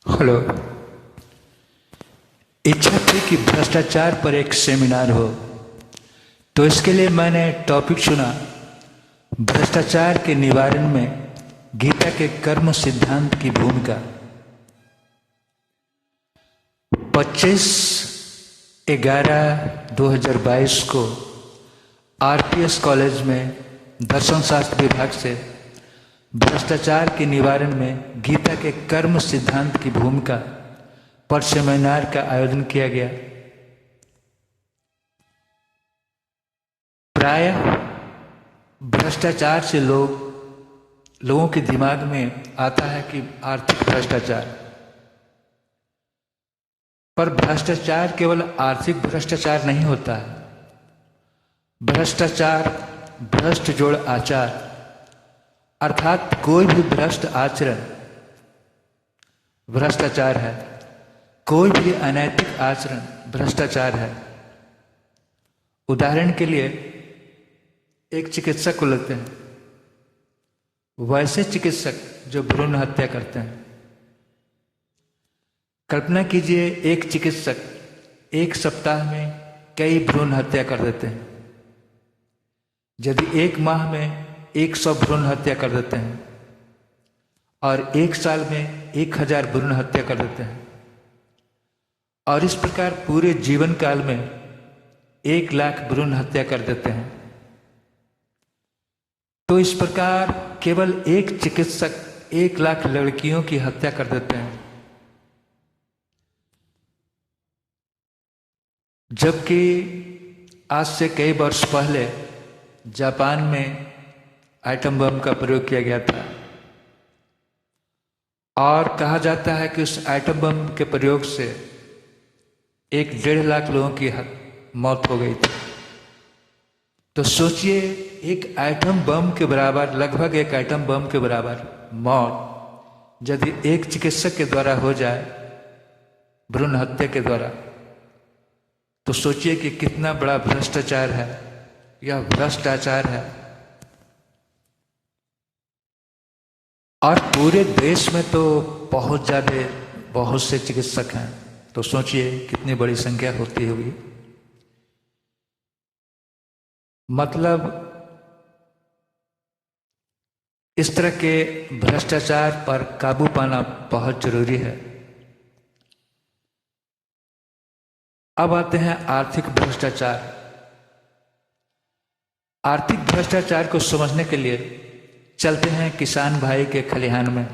Hello. इच्छा थी कि भ्रष्टाचार पर एक सेमिनार हो, तो इसके लिए मैंने टॉपिक चुना भ्रष्टाचार के निवारण में गीता के कर्म सिद्धांत की भूमिका। 25/11/2022 को आरपीएस कॉलेज में दर्शन शास्त्र विभाग से भ्रष्टाचार के निवारण में गीता के कर्म सिद्धांत की भूमिका पर सेमिनार का आयोजन किया गया। प्रायः भ्रष्टाचार से लोगों के दिमाग में आता है कि आर्थिक भ्रष्टाचार, पर भ्रष्टाचार केवल आर्थिक भ्रष्टाचार नहीं होता है। भ्रष्टाचार भ्रष्ट जोड़ आचार, अर्थात कोई भी भ्रष्ट आचरण भ्रष्टाचार है, कोई भी अनैतिक आचरण भ्रष्टाचार है। उदाहरण के लिए एक चिकित्सक को लेते हैं, वैसे चिकित्सक जो भ्रूण हत्या करते हैं। कल्पना कीजिए एक चिकित्सक एक सप्ताह में कई भ्रूण हत्या कर देते हैं। यदि एक माह में 100 भ्रूण हत्या कर देते हैं और एक साल में 1000 भ्रूण हत्या कर देते हैं, और इस प्रकार पूरे जीवन काल में 1 लाख भ्रूण हत्या कर देते हैं, तो इस प्रकार केवल एक चिकित्सक 1 लाख लड़कियों की हत्या कर देते हैं। जबकि आज से कई वर्ष पहले जापान में एटम बम का प्रयोग किया गया था, और कहा जाता है कि उस एटम बम के प्रयोग से 1.5 लाख लोगों की मौत हो गई थी। तो सोचिए, एक एटम बम के बराबर, लगभग एक एटम बम के बराबर मौत यदि एक चिकित्सक के द्वारा हो जाए, भ्रूण हत्या के द्वारा, तो सोचिए कि कितना बड़ा भ्रष्टाचार है, यह भ्रष्टाचार है। और पूरे देश में तो बहुत से चिकित्सक हैं, तो सोचिए कितनी बड़ी संख्या होती होगी। मतलब इस तरह के भ्रष्टाचार पर काबू पाना बहुत जरूरी है। अब आते हैं आर्थिक भ्रष्टाचार। आर्थिक भ्रष्टाचार को समझने के लिए चलते हैं किसान भाई के खलिहान में।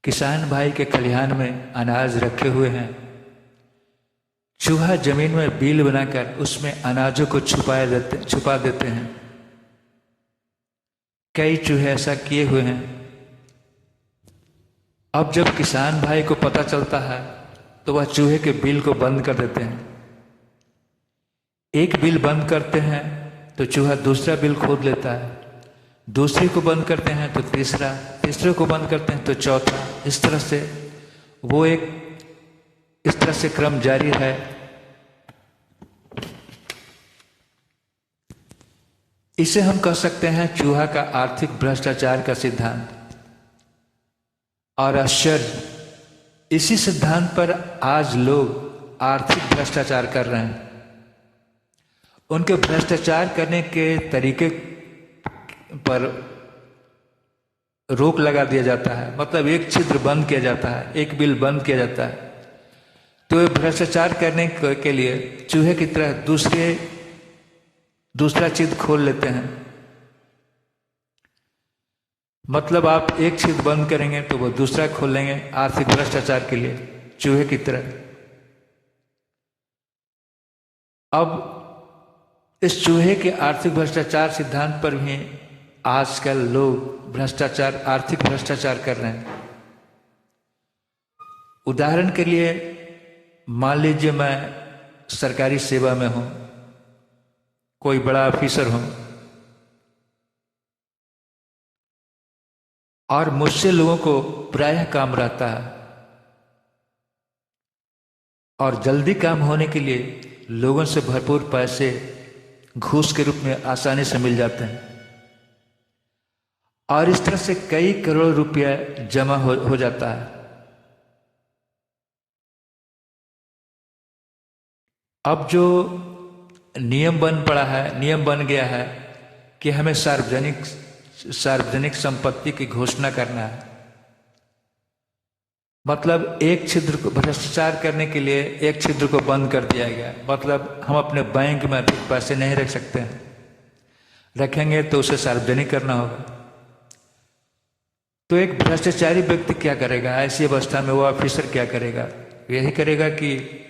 किसान भाई के खलिहान में अनाज रखे हुए हैं। चूहा जमीन में बिल बनाकर उसमें अनाजों को छुपा देते हैं। कई चूहे ऐसा किए हुए हैं। अब जब किसान भाई को पता चलता है तो वह चूहे के बिल को बंद कर देते हैं। एक बिल बंद करते हैं तो चूहा दूसरा बिल खोद लेता है, दूसरे को बंद करते हैं तो तीसरा, तीसरे को बंद करते हैं तो चौथा। इस तरह से क्रम जारी है। इसे हम कह सकते हैं चूहा का आर्थिक भ्रष्टाचार का सिद्धांत। और आश्चर्य, इसी सिद्धांत पर आज लोग आर्थिक भ्रष्टाचार कर रहे हैं। उनके भ्रष्टाचार करने के तरीके पर रोक लगा दिया जाता है। मतलब एक छिद्र बंद किया जाता है, एक बिल बंद किया जाता है। तो ये भ्रष्टाचार करने के लिए चूहे की तरह दूसरा छिद्र खोल लेते हैं। मतलब आप एक छिद्र बंद करेंगे तो वो दूसरा खोल लेंगे, आर्थिक भ्रष्टाचार के लिए, चूहे की तरह। अब इस चूहे के आर्थिक भ्रष्टाचार सिद्धांत पर भी आजकल लोग आर्थिक भ्रष्टाचार कर रहे हैं। उदाहरण के लिए मान लीजिए मैं सरकारी सेवा में हूं, कोई बड़ा ऑफिसर हूं, और मुझसे लोगों को प्रायः काम रहता है, और जल्दी काम होने के लिए लोगों से भरपूर पैसे घूस के रूप में आसानी से मिल जाते हैं, और इस तरह से कई करोड़ रुपया जमा हो जाता है। अब जो नियम बन गया है कि हमें सार्वजनिक संपत्ति की घोषणा करना है। मतलब एक छिद्र को भ्रष्टाचार करने के लिए एक छिद्र को बंद कर दिया गया। मतलब हम अपने बैंक में अधिक पैसे नहीं रख सकते हैं, रखेंगे तो उसे सार्वजनिक करना होगा। तो एक भ्रष्टाचारी व्यक्ति क्या करेगा ऐसी अवस्था में? वो ऑफिसर क्या करेगा? यही करेगा कि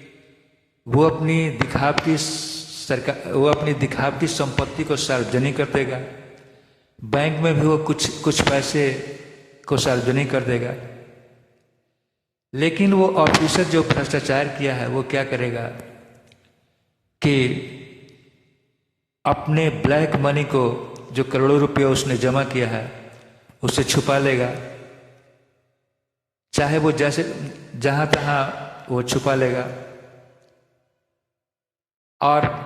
वो अपनी दिखावटी संपत्ति को सार्वजनिक कर देगा। बैंक में भी वो कुछ पैसे को सार्वजनिक कर देगा। लेकिन वो ऑफिसर जो भ्रष्टाचार किया है वो क्या करेगा कि अपने ब्लैक मनी को, जो करोड़ों रुपये उसने जमा किया है, उसे छुपा लेगा। चाहे वो जैसे जहां तहां वो छुपा लेगा। और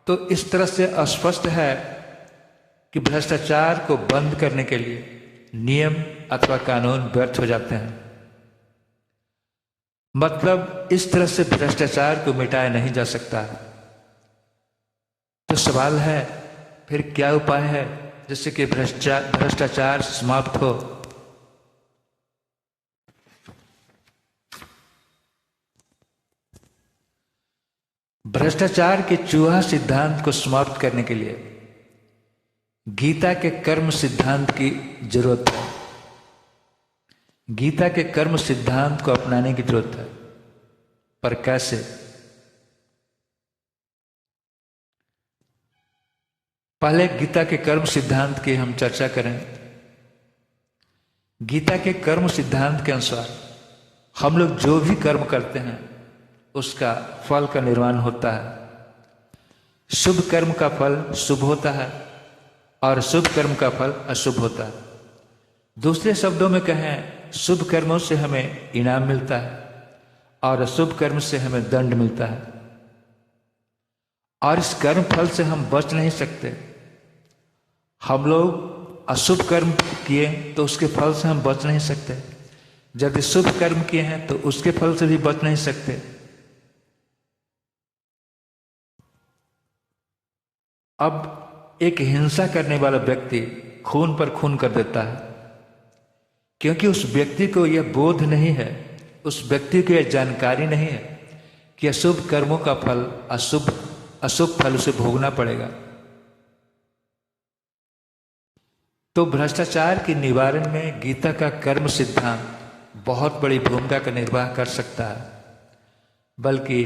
तो इस तरह से स्पष्ट है कि भ्रष्टाचार को बंद करने के लिए नियम अथवा कानून व्यर्थ हो जाते हैं। मतलब इस तरह से भ्रष्टाचार को मिटाया नहीं जा सकता। तो सवाल है फिर क्या उपाय है जिससे कि भ्रष्टाचार समाप्त हो? भ्रष्टाचार के चूहा सिद्धांत को समाप्त करने के लिए गीता के कर्म सिद्धांत की जरूरत है। गीता के कर्म सिद्धांत को अपनाने की जरूरत है। पर कैसे? पहले गीता के कर्म सिद्धांत की हम चर्चा करें। गीता के कर्म सिद्धांत के अनुसार हम लोग जो भी कर्म करते हैं उसका फल का निर्माण होता है। शुभ कर्म का फल शुभ होता है और शुभ कर्म का फल अशुभ होता है। दूसरे शब्दों में कहें, शुभ कर्मों से हमें इनाम मिलता है और अशुभ कर्म से हमें दंड मिलता है। और इस कर्म फल से हम बच नहीं सकते। हम लोग अशुभ कर्म किए तो उसके फल से हम बच नहीं सकते। यदि शुभ कर्म किए हैं तो उसके फल से भी बच नहीं सकते। अब एक हिंसा करने वाला व्यक्ति खून पर खून कर देता है क्योंकि उस व्यक्ति को यह बोध नहीं है, उस व्यक्ति को यह जानकारी नहीं है कि अशुभ कर्मों का फल अशुभ फल उसे भोगना पड़ेगा। तो भ्रष्टाचार के निवारण में गीता का कर्म सिद्धांत बहुत बड़ी भूमिका का निर्वाह कर सकता है, बल्कि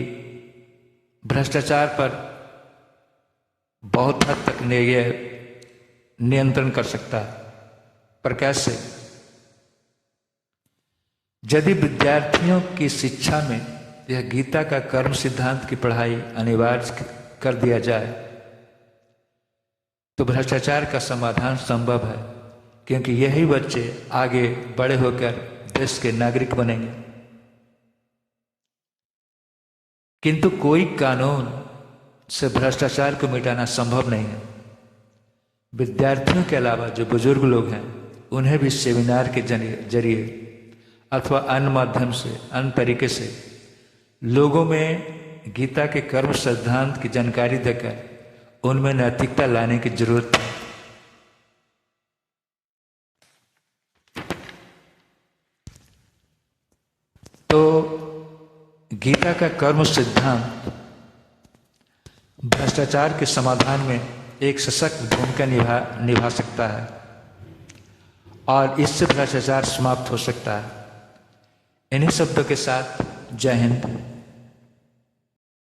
भ्रष्टाचार पर बहुत हद तक नियंत्रण कर सकता है। पर कैसे? यदि विद्यार्थियों की शिक्षा में यह गीता का कर्म सिद्धांत की पढ़ाई अनिवार्य कर दिया जाए तो भ्रष्टाचार का समाधान संभव है, क्योंकि यही बच्चे आगे बड़े होकर देश के नागरिक बनेंगे। किंतु कोई कानून से भ्रष्टाचार को मिटाना संभव नहीं है। विद्यार्थियों के अलावा जो बुजुर्ग लोग हैं उन्हें भी सेमिनार के जरिए अथवा अन्य माध्यम से, अन्य तरीके से लोगों में गीता के कर्म सिद्धांत की जानकारी देकर उनमें नैतिकता लाने की जरूरत है। तो गीता का कर्म सिद्धांत भ्रष्टाचार के समाधान में एक सशक्त भूमिका निभा सकता है और इससे भ्रष्टाचार समाप्त हो सकता है। इन्हीं शब्दों के साथ जय हिंद।